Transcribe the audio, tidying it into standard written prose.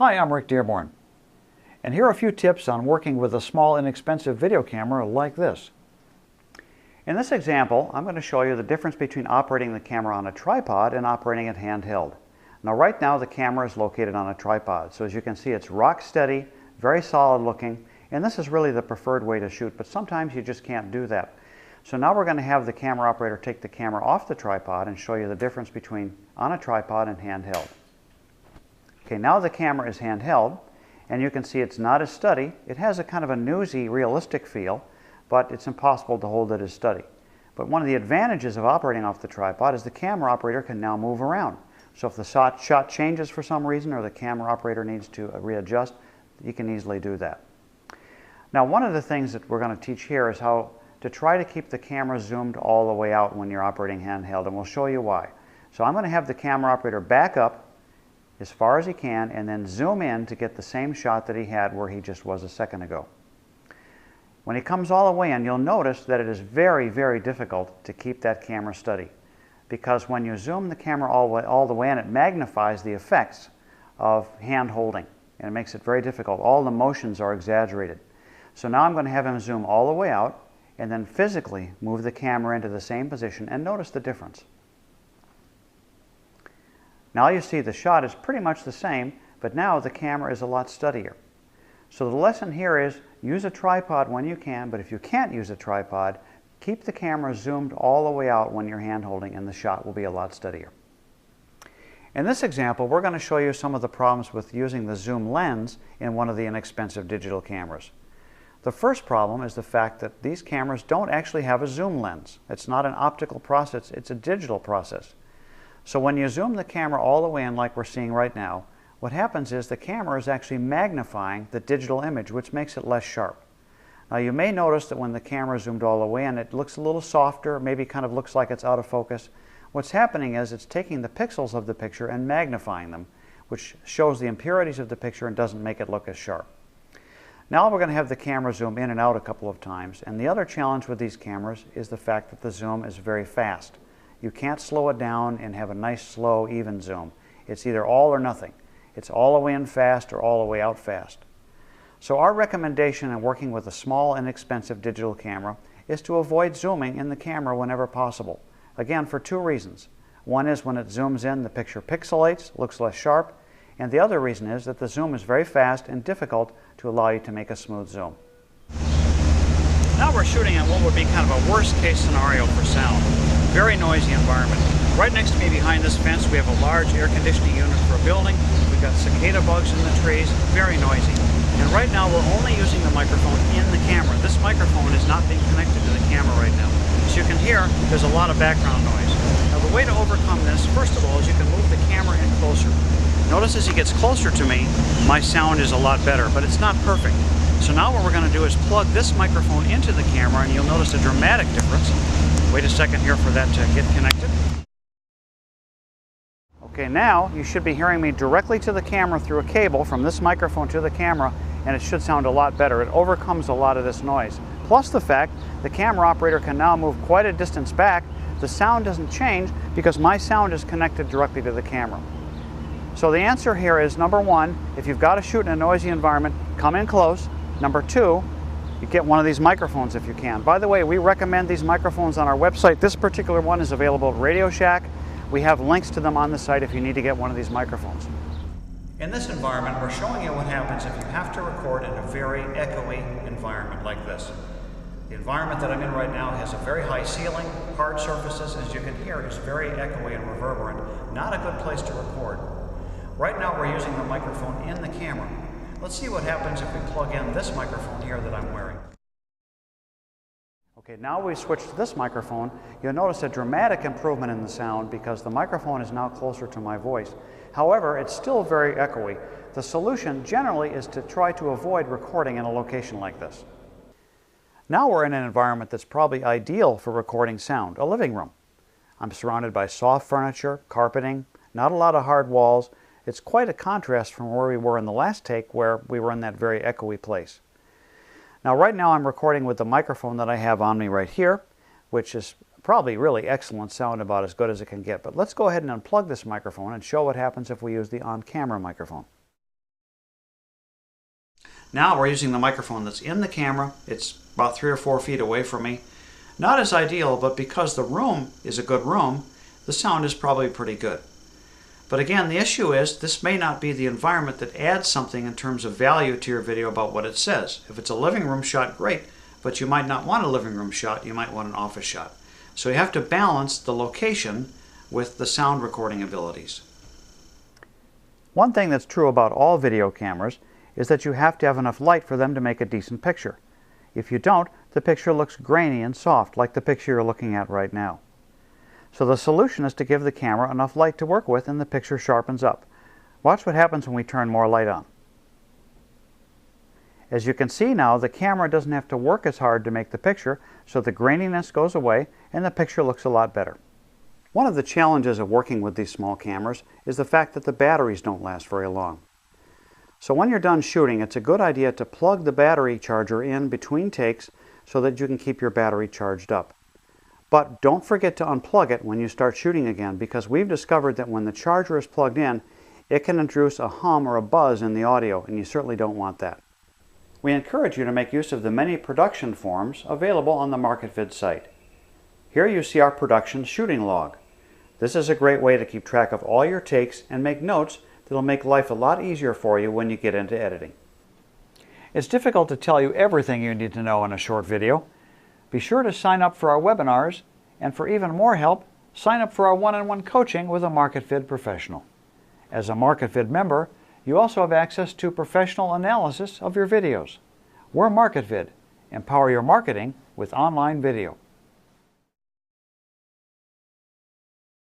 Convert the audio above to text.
Hi, I'm Rick Dearborn, and here are a few tips on working with a small, inexpensive video camera like this. In this example, I'm going to show you the difference between operating the camera on a tripod and operating it handheld. Now, right now the camera is located on a tripod, so as you can see it's rock steady, very solid looking, and this is really the preferred way to shoot, but sometimes you just can't do that. So now we're going to have the camera operator take the camera off the tripod and show you the difference between on a tripod and handheld. Okay, now the camera is handheld, and you can see it's not as steady. It has a kind of a newsy, realistic feel, but it's impossible to hold it as steady. But one of the advantages of operating off the tripod is the camera operator can now move around. So if the shot changes for some reason or the camera operator needs to readjust, you can easily do that. Now, one of the things that we're going to teach here is how to try to keep the camera zoomed all the way out when you're operating handheld, and we'll show you why. So I'm going to have the camera operator back up as far as he can and then zoom in to get the same shot that he had where he just was a second ago. When he comes all the way in, you'll notice that it is very, very difficult to keep that camera steady, because when you zoom the camera all the way in, it magnifies the effects of hand holding, and it makes it very difficult. All the motions are exaggerated. So now I'm going to have him zoom all the way out and then physically move the camera into the same position, and notice the difference. Now you see the shot is pretty much the same, but now the camera is a lot steadier. So the lesson here is use a tripod when you can, but if you can't use a tripod, keep the camera zoomed all the way out when you're hand holding, and the shot will be a lot steadier. In this example, we're going to show you some of the problems with using the zoom lens in one of the inexpensive digital cameras. The first problem is the fact that these cameras don't actually have a zoom lens. It's not an optical process, it's a digital process. So when you zoom the camera all the way in like we're seeing right now, what happens is the camera is actually magnifying the digital image, which makes it less sharp. Now you may notice that when the camera is zoomed all the way in, it looks a little softer, maybe kind of looks like it's out of focus. What's happening is it's taking the pixels of the picture and magnifying them, which shows the impurities of the picture and doesn't make it look as sharp. Now we're going to have the camera zoom in and out a couple of times, and the other challenge with these cameras is the fact that the zoom is very fast. You can't slow it down and have a nice, slow, even zoom. It's either all or nothing. It's all the way in fast or all the way out fast. So our recommendation in working with a small, inexpensive digital camera is to avoid zooming in the camera whenever possible. Again, for two reasons. One is when it zooms in, the picture pixelates, looks less sharp, and the other reason is that the zoom is very fast and difficult to allow you to make a smooth zoom. Now we're shooting at what would be kind of a worst-case scenario for sound. Very noisy environment. Right next to me behind this fence we have a large air conditioning unit for a building. We've got cicada bugs in the trees, very noisy. And right now we're only using the microphone in the camera. This microphone is not being connected to the camera right now. As you can hear, there's a lot of background noise. Now the way to overcome this, first of all, is you can move the camera in closer. Notice as he gets closer to me, my sound is a lot better, but it's not perfect. So now what we're going to do is plug this microphone into the camera, and you'll notice a dramatic difference. Wait a second here for that to get connected. Okay, now you should be hearing me directly to the camera through a cable from this microphone to the camera, and it should sound a lot better. It overcomes a lot of this noise. Plus the fact the camera operator can now move quite a distance back. The sound doesn't change because my sound is connected directly to the camera. So the answer here is, number one, if you've got to shoot in a noisy environment, come in close. Number two, you get one of these microphones if you can. By the way, we recommend these microphones on our website. This particular one is available at Radio Shack. We have links to them on the site if you need to get one of these microphones. In this environment, we're showing you what happens if you have to record in a very echoey environment like this. The environment that I'm in right now has a very high ceiling, hard surfaces. As you can hear, it's very echoey and reverberant. Not a good place to record. Right now we're using the microphone in the camera. Let's see what happens if we plug in this microphone here that I'm wearing. Okay, now we switch to this microphone. You'll notice a dramatic improvement in the sound because the microphone is now closer to my voice. However, it's still very echoey. The solution generally is to try to avoid recording in a location like this. Now we're in an environment that's probably ideal for recording sound, a living room. I'm surrounded by soft furniture, carpeting, not a lot of hard walls. It's quite a contrast from where we were in the last take, where we were in that very echoey place. Now right now I'm recording with the microphone that I have on me right here, which is probably really excellent sound, about as good as it can get. But let's go ahead and unplug this microphone and show what happens if we use the on-camera microphone. Now we're using the microphone that's in the camera. It's about 3 or 4 feet away from me. Not as ideal, but because the room is a good room, the sound is probably pretty good. But again, the issue is this may not be the environment that adds something in terms of value to your video about what it says. If it's a living room shot, great, but you might not want a living room shot, you might want an office shot. So you have to balance the location with the sound recording abilities. One thing that's true about all video cameras is that you have to have enough light for them to make a decent picture. If you don't, the picture looks grainy and soft, like the picture you're looking at right now. So the solution is to give the camera enough light to work with and the picture sharpens up. Watch what happens when we turn more light on. As you can see now, the camera doesn't have to work as hard to make the picture, so the graininess goes away and the picture looks a lot better. One of the challenges of working with these small cameras is the fact that the batteries don't last very long. So when you're done shooting, it's a good idea to plug the battery charger in between takes so that you can keep your battery charged up. But don't forget to unplug it when you start shooting again, because we've discovered that when the charger is plugged in, it can introduce a hum or a buzz in the audio, and you certainly don't want that. We encourage you to make use of the many production forms available on the MarketVid site. Here you see our production shooting log. This is a great way to keep track of all your takes and make notes that'll make life a lot easier for you when you get into editing. It's difficult to tell you everything you need to know in a short video. Be sure to sign up for our webinars, and for even more help, sign up for our one-on-one coaching with a MarketVid professional. As a MarketVid member, you also have access to professional analysis of your videos. We're MarketVid. Empower your marketing with online video.